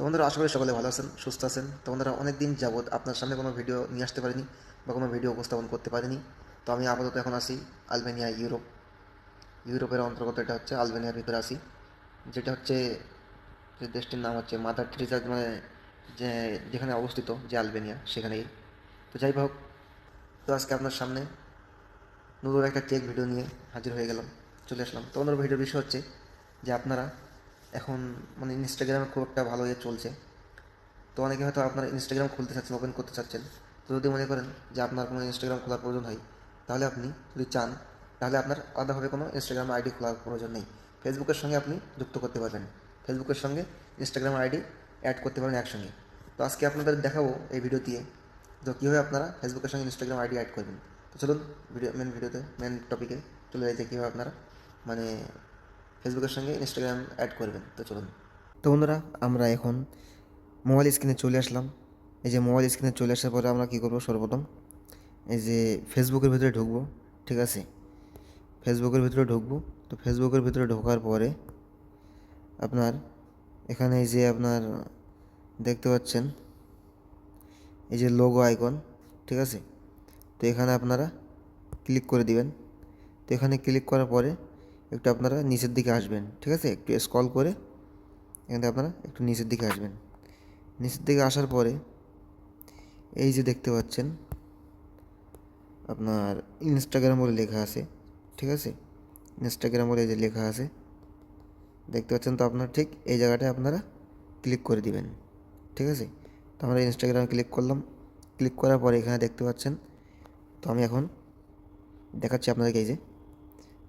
বন্ধুরা, আশা করি সকলে ভালো আছেন, সুস্থ আছেন। তো বন্ধুরা, অনেক দিন যাবৎ আপনার সামনে কোনো ভিডিও নিয়ে আসতে পারিনি বা কোনো ভিডিও উপস্থাপন করতে পারিনি। তো আমি আপাতত এখন আসি আলবেনিয়া, ইউরোপের অন্তর্গত। এটা হচ্ছে আলবেনিয়ার ভিতরে আসি, যেটা হচ্ছে যে দেশটির নাম হচ্ছে মাদার টেরিজা, মানে যে যেখানে অবস্থিত যে আলবেনিয়া সেখানেই। তো যাই হোক, তো আজকে আপনার সামনে নতুন একটা টেক ভিডিও নিয়ে হাজির হয়ে গেলাম, চলে আসলাম। তো আমাদের ভিডিওর বিষয় হচ্ছে যে আপনারা এখন মানে ইনস্টাগ্রামে খুব একটা ভালো ইয়ে চলছে। তো অনেকে হয়তো আপনার ইনস্টাগ্রাম খুলতে চাচ্ছেন, ওপেন করতে চাচ্ছেন। তো যদি মনে করেন যে আপনার কোনো ইনস্টাগ্রাম খোলার প্রয়োজন হয়, তাহলে আপনি যদি চান, তাহলে আপনার আলাদাভাবে কোনো ইনস্টাগ্রাম আইডি খোলার প্রয়োজন নেই। ফেসবুকের সঙ্গে আপনি যুক্ত করতে পারবেন, ফেসবুকের সঙ্গে ইনস্টাগ্রাম আইডি অ্যাড করতে পারেন একসঙ্গে। তো আজকে আপনাদের দেখাবো এই ভিডিও দিয়ে তো কীভাবে আপনারা ফেসবুকের সঙ্গে ইনস্টাগ্রাম আইডি অ্যাড করবেন। তো চলুন ভিডিওতে মেন টপিকে চলে যাই যে কীভাবে আপনারা মানে ফেসবুকের সঙ্গে ইনস্টাগ্রাম অ্যাড করবেন। তো চলুন। তো বন্ধুরা, আমরা এখন মোবাইল স্ক্রিনে চলে আসলাম। এই যে মোবাইল স্ক্রিনে চলে আসার পরে আমরা কী করবো, সর্বপ্রথম এই যে ফেসবুকের ভিতরে ঢুকবো। ঠিক আছে, ফেসবুকের ভিতরে ঢুকবো। তো ফেসবুকের ভিতরে ঢোকার পরে আপনার এখানে এই যে আপনার দেখতে পাচ্ছেন এই যে লোগো আইকন, ঠিক আছে। তো এখানে আপনারা ক্লিক করে দিবেন। তো এখানে ক্লিক করার পরে একটু আপনারা নিচের দিকে আসবেন, ঠিক আছে। একটু স্ক্রল করে এখানে আপনারা একটু নিচের দিকে আসবেন। নিচের দিকে আসার পরে এই যে দেখতে পাচ্ছেন আপনার ইনস্টাগ্রাম বলে লেখা আছে, ঠিক আছে। ইনস্টাগ্রাম বলে যে লেখা আছে দেখতে পাচ্ছেন, তো আপনার ঠিক এই জায়গাটায় আপনারা ক্লিক করে দিবেন, ঠিক আছে। তো আমরা ইনস্টাগ্রামে ক্লিক করলাম। ক্লিক করার পরে এখানে দেখতে পাচ্ছেন, তো আমি এখন দেখাচ্ছি আপনাদেরকে এই যে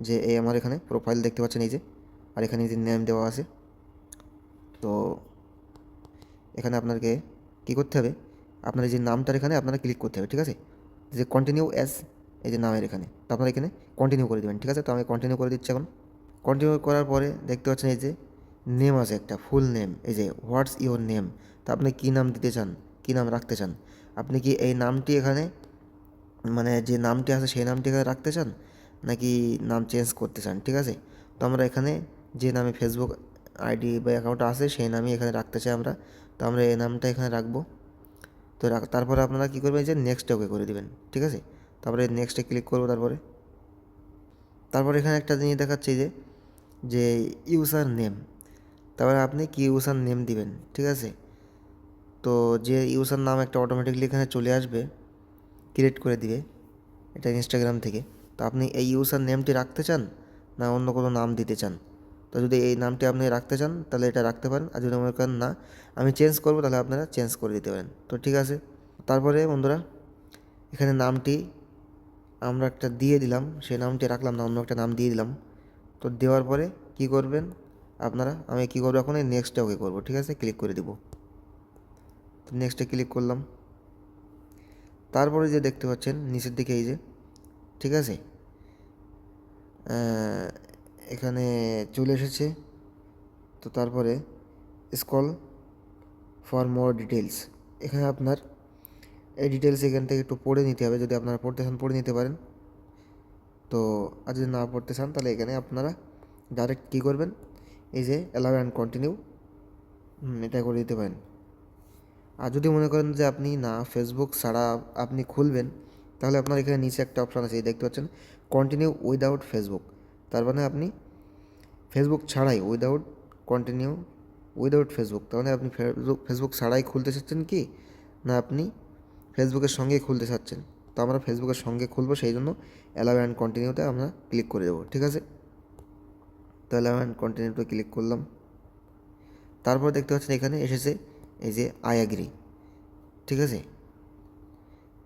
যে এই আমার এখানে প্রোফাইল দেখতে পাচ্ছেন এই যে, আর এখানে এই যে নেম দেওয়া আছে। তো এখানে আপনাকে কী করতে হবে, আপনার এই যে নামটার এখানে আপনারা ক্লিক করতে হবে, ঠিক আছে। যে কন্টিনিউ অ্যাজ এই যে নামের এখানে, তো আপনারা এখানে কন্টিনিউ করে দেবেন, ঠিক আছে। তো আমি কন্টিনিউ করে দিচ্ছি এখন। কন্টিনিউ করার পরে দেখতে পাচ্ছেন এই যে নেম আছে একটা, ফুল নেম, এই যে হোয়াটস ইওর নেম। তো আপনি কী নাম দিতে চান, কী নাম রাখতে চান, আপনি কি এই নামটি এখানে মানে যে নামটি আছে সেই নামটি এখানে রাখতে চান, নাকি নাম চেঞ্জ করতে চান, ঠিক আছে। তো আমরা এখানে যে নামে ফেসবুক আইডি বা অ্যাকাউন্ট আছে সেই নামই এখানে রাখতে চাই আমরা। তো আমরা এই নামটা এখানে রাখবো। তো তারপরে আপনারা কী করবেন, যে নেক্সটে ওকে করে দেবেন, ঠিক আছে। তারপরে নেক্সটে ক্লিক করবো। তারপরে এখানে একটা জিনিস দেখাচ্ছে যে যে ইউজার নেম, তারপরে আপনি কি ইউজার নেম দিবেন, ঠিক আছে। তো যে ইউজার নাম একটা অটোমেটিকলি এখানে চলে আসবে, ক্রিয়েট করে দিবে এটা ইনস্টাগ্রাম থেকে। তো আপনি এই ইউজার নেমটি রাখতে চান না অন্য কোনো নাম দিতে চান। তো যদি এই নামটি আপনি রাখতে চান তাহলে এটা রাখতে পারেন, আর যদি মনে করেন না আমি চেঞ্জ করবো, তাহলে আপনারা চেঞ্জ করে দিতে পারেন। তো ঠিক আছে, তারপরে বন্ধুরা এখানে নামটি আমরা একটা দিয়ে দিলাম, সেই নামটি রাখলাম না, অন্য একটা নাম দিয়ে দিলাম। তো দেওয়ার পরে কি করবেন আপনারা, আমি কী করবো এখন, এই নেক্সটে ওকে করবো, ঠিক আছে। ক্লিক করে দিব। তো নেক্সটে ক্লিক করলাম। তারপরে যে দেখতে পাচ্ছেন নিচের দিকে এই যে, ঠিক আছে, এখানে চলে এসেছে। তো তারপরে স্ক্রল ফর মোর ডিটেলস, এখানে আপনার এই ডিটেলস এখান থেকে একটু পড়ে নিতে হবে। যদি আপনারা পড়তে চান পড়ে নিতে পারেন। তো আর যদি না পড়তে চান তাহলে এখানে আপনারা ডাইরেক্ট কী করবেন, এই যে অ্যালাউ অ্যান্ড কন্টিনিউ, এটা করে দিতে পারেন। আর যদি মনে করেন যে আপনি না ফেসবুক ছাড়া আপনি খুলবেন, তাহলে আপনার এখানে নিচে একটা অপশান আছে, দেখতে পাচ্ছেন কন্টিনিউ উইদাউট ফেসবুক। তার মানে আপনি ফেসবুক ছাড়াই কন্টিনিউ উইদাউট ফেসবুক, তার মানে আপনি ফেসবুক ছাড়াই খুলতে চাচ্ছেন কি না আপনি ফেসবুকের সঙ্গেই খুলতে চাচ্ছেন। তো আমরা ফেসবুকের সঙ্গে খুলবো, সেই জন্য অ্যালাউ অ্যান্ড কন্টিনিউতে আমরা ক্লিক করে দেবো, ঠিক আছে। তো অ্যালাউ অ্যান্ড কন্টিনিউতে ক্লিক করলাম। তারপর দেখতে পাচ্ছেন এখানে এসেছে এই যে আই অ্যাগ্রি, ঠিক আছে।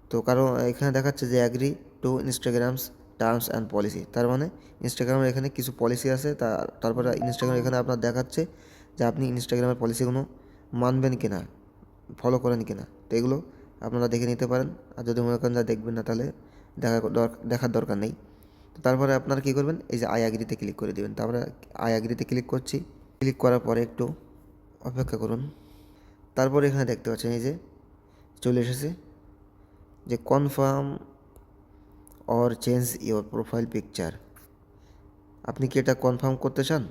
তো কারণ এখানে দেখাচ্ছে যে agree to Instagram's terms and policy, তার মানে ইনস্টাগ্রামের এখানে কিছু পলিসি আছে। তারপরে ইনস্টাগ্রাম এখানে আপনার দেখাচ্ছে যে আপনি ইনস্টাগ্রামের পলিসিগুলো মানবেন কিনা, ফলো করেন কিনা। তো এগুলো আপনারা দেখে নিতে পারেন। আর যদি মনে করেন যা দেখবেন না, তাহলে দেখার দরকার নেই। তো তারপরে আপনারা কী করবেন, এই যে আই অ্যাগ্রিতে ক্লিক করে দেবেন। তারপরে আই অ্যাগ্রিতে ক্লিক করছি। ক্লিক করার পরে একটু অপেক্ষা করুন। তারপরে এখানে দেখতে পাচ্ছেন এই যে চলে এসেছে যে confirm or change your profile picture. আপনি কি এটা কনফার্ম করতে চান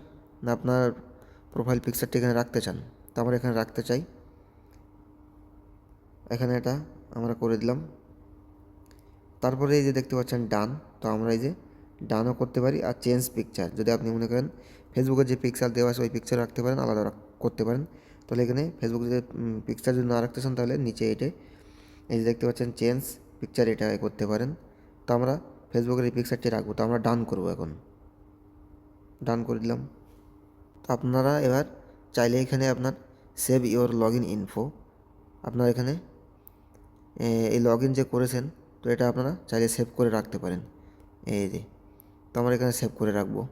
না আপনার প্রোফাইল পিকচারটি এখানে রাখতে চান। তো আমরা এখানে রাখতে চাই, এখানে এটা আমরা করে দিলাম। তারপরে এই যে দেখতে পাচ্ছেন ডান, তো আমরা এই যে ডানও করতে পারি। আর চেঞ্জ পিকচার, যদি আপনি মনে করেন ফেসবুকের যে পিকচার দেওয়া আছে ওই পিকচার রাখতে পারেন, আলাদা করতে পারেন। তাহলে এখানে ফেসবুকে যে পিকচার যদি না রাখতে চান তাহলে নিচে এটা এই যে দেখতে পাচ্ছেন চেঞ্জ পিকচার, এটা করতে পারেন। তো আমরা ফেসবুকের এই পিকচারটি রাখবো, তো আমরা ডান করবো, এখন ডান করে দিলাম। তো আপনারা এবার চাইলে এখানে আপনার save your log in info, আপনার এখানে এই লগ ইন যে করেছেন তো এটা আপনারা চাইলে সেভ করে রাখতে পারেন, এই যে। তো আমরা এখানে সেভ করে রাখবো।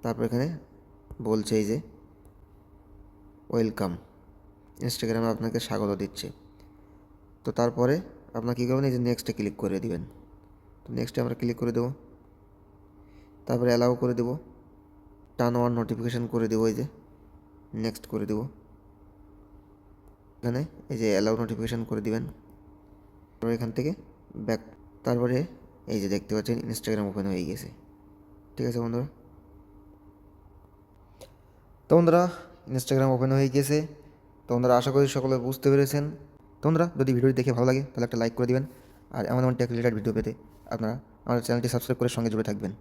তারপর এখানে বলছে এই যে ওয়েলকাম, ইনস্টাগ্রামে আপনাকে স্বাগত দিচ্ছে। তো তারপরে আপনার কী করবেন, এই যে নেক্সটে ক্লিক করে দিবেন। তো নেক্সটে আমরা ক্লিক করে দেবো, তারপরে অ্যালাউ করে দেবো, টার্ন অন নোটিফিকেশান করে দেবো, এই যে নেক্সট করে দেবো। এখানে এই যে অ্যালাউ নোটিফিকেশান করে দিবেন। তারপরে এখান থেকে ব্যাক, তারপরে এই যে দেখতে পাচ্ছেন ইনস্টাগ্রাম ওপেন হয়ে গেছে। ঠিক আছে বন্ধুরা, তো বন্ধুরা ইনস্টাগ্রাম ওপেন হয়ে গেছে। তো বন্ধুরা আশা করি সকলে বুঝতে পেরেছেন। তো বন্ধুরা যদি ভিডিওটি দেখে ভালো লাগে তাহলে একটা লাইক করে দিবেন, আর এমন টেক রিলেটেড ভিডিও পেতে আপনারা আমাদের চ্যানেলটি সাবস্ক্রাইব করে সঙ্গে জুড়ে থাকবেন।